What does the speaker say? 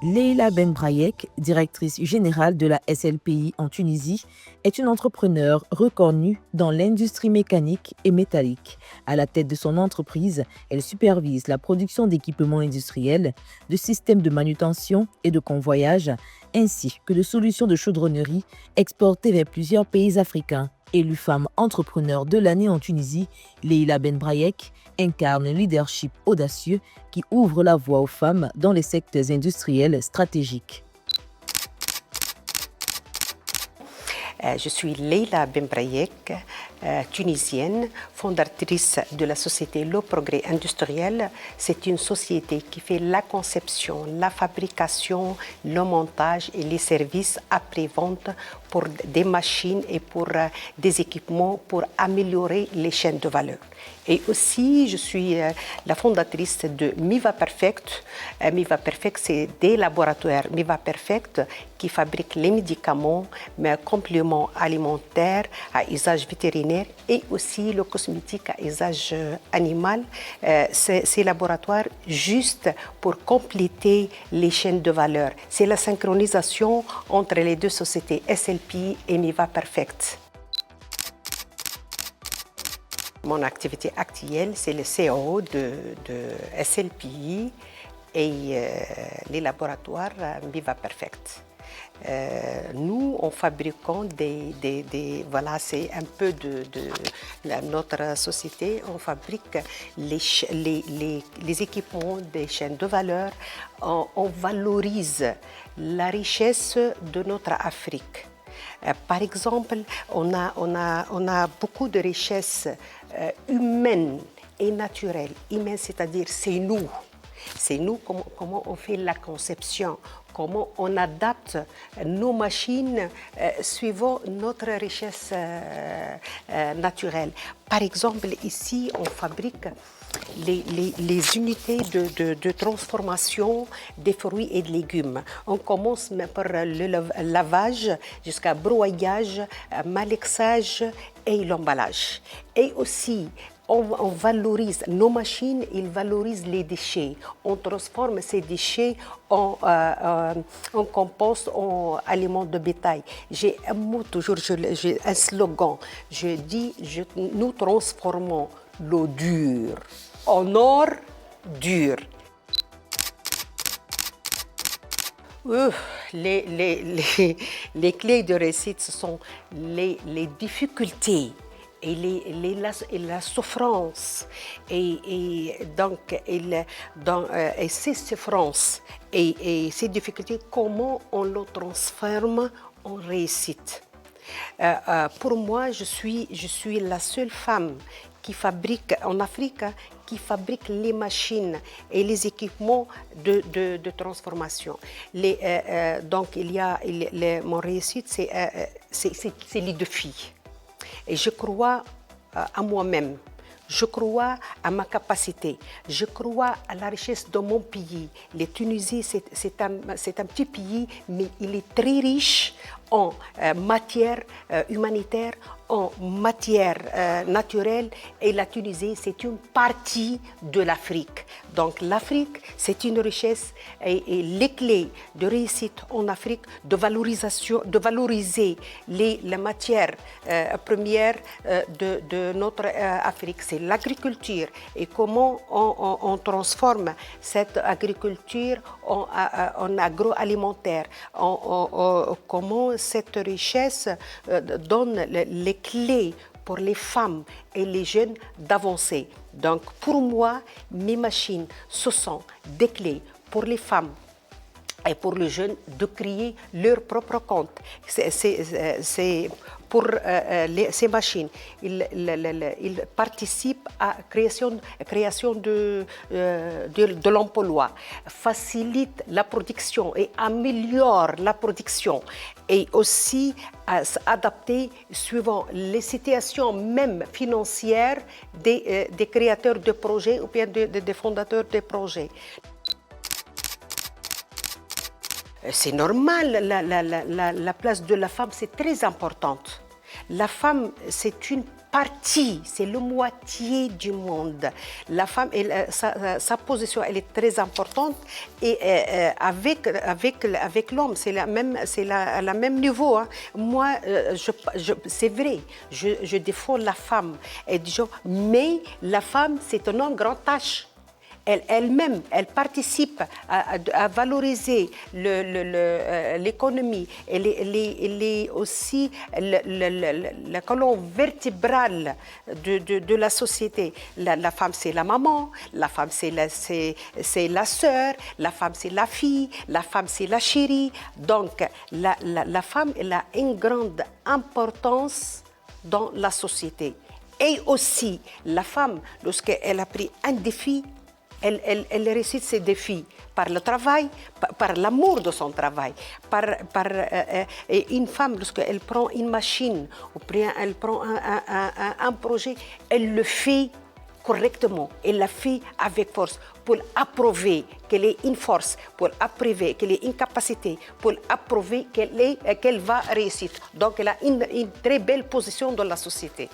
Leila Benbrayek, directrice générale de la SLPI en Tunisie, est une entrepreneure reconnue dans l'industrie mécanique et métallique. À la tête de son entreprise, elle supervise la production d'équipements industriels, de systèmes de manutention et de convoyage, ainsi que de solutions de chaudronnerie exportées vers plusieurs pays africains. Élue femme entrepreneur de l'année en Tunisie, Leila Benbrayek incarne un leadership audacieux qui ouvre la voie aux femmes dans les secteurs industriels stratégiques. Je suis Leila Benbrayek, tunisienne, fondatrice de la société Le Progrès Industriel. C'est une société qui fait la conception, la fabrication, le montage et les services après-vente pour des machines et pour des équipements pour améliorer les chaînes de valeur. Et aussi, je suis la fondatrice de Miva Perfect. Miva Perfect, c'est des laboratoires Miva Perfect qui fabriquent les médicaments, mais compléments alimentaires à usage vétérinaire et aussi le cosmétique à usage animal. Ces laboratoires juste pour compléter les chaînes de valeur. C'est la synchronisation entre les deux sociétés, SLPI et Miva Perfect. Mon activité actuelle, c'est le CEO de SLPI et les laboratoires Miva Perfect. Nous, en fabriquant voilà, c'est un peu de notre société, on fabrique les équipements des chaînes de valeur, on valorise la richesse de notre Afrique. Par exemple, on a beaucoup de richesses humaines et naturelles. Humaines, c'est-à-dire c'est nous. C'est nous, comment on fait la conception, comment on adapte nos machines suivant notre richesse naturelle. Par exemple, ici, on fabrique les unités de transformation des fruits et de légumes. On commence par le lavage jusqu'à broyage, malaxage et l'emballage. Et aussi, on valorise nos machines, ils valorisent les déchets. On transforme ces déchets en compost, en aliments de bétail. J'ai un mot toujours, j'ai un slogan. Je dis, nous transformons l'eau dure en or dur. Les clés de réussite, ce sont les difficultés et la souffrance et ces souffrances et ces difficultés, comment on les transforme en réussite. Pour moi, je suis la seule femme qui fabrique en Afrique, qui fabrique les machines et les équipements de transformation. Donc, mon réussite, c'est les deux filles. Et je crois à moi-même. Je crois à ma capacité. Je crois à la richesse de mon pays. La Tunisie, c'est un petit pays, mais il est très riche en matière humanitaire, en matière naturelle. Et la Tunisie, c'est une partie de l'Afrique. Donc l'Afrique, c'est une richesse et les clés de réussite en Afrique, de valoriser les matières premières de notre Afrique, c'est l'agriculture et comment on transforme cette agriculture en agroalimentaire, comment cette richesse donne les clés pour les femmes et les jeunes d'avancer. Donc pour moi, mes machines, ce sont des clés pour les femmes et pour les jeunes de créer leur propre compte. C'est pour ces machines, ils participent à la création de l'emploi, facilitent la production et améliorent la production et aussi à s'adapter suivant les situations même financières des créateurs de projets ou bien des fondateurs de projets. C'est normal, la place de la femme, c'est très importante. La femme, c'est une partie, c'est la moitié du monde. La femme, sa position, elle est très importante et avec l'homme, c'est la même niveau. Hein. Moi, c'est vrai, je défends la femme. Mais la femme, c'est un homme grand tâche. Elle-même, elle participe à valoriser l'économie. Elle est aussi la colonne vertébrale de la société. La femme, c'est la maman, la femme, c'est la sœur, la femme, c'est la fille, la femme, c'est la chérie. Donc, la femme, elle a une grande importance dans la société. Et aussi, la femme, lorsqu'elle a pris un défi, elle réussit ses défis par le travail, par l'amour de son travail. Une femme, lorsqu'elle prend une machine ou elle prend un projet, elle le fait correctement. Elle le fait avec force pour approuver qu'elle est une force, pour approuver qu'elle est une capacité, pour approuver qu'elle va réussir. Donc, elle a une très belle position dans la société.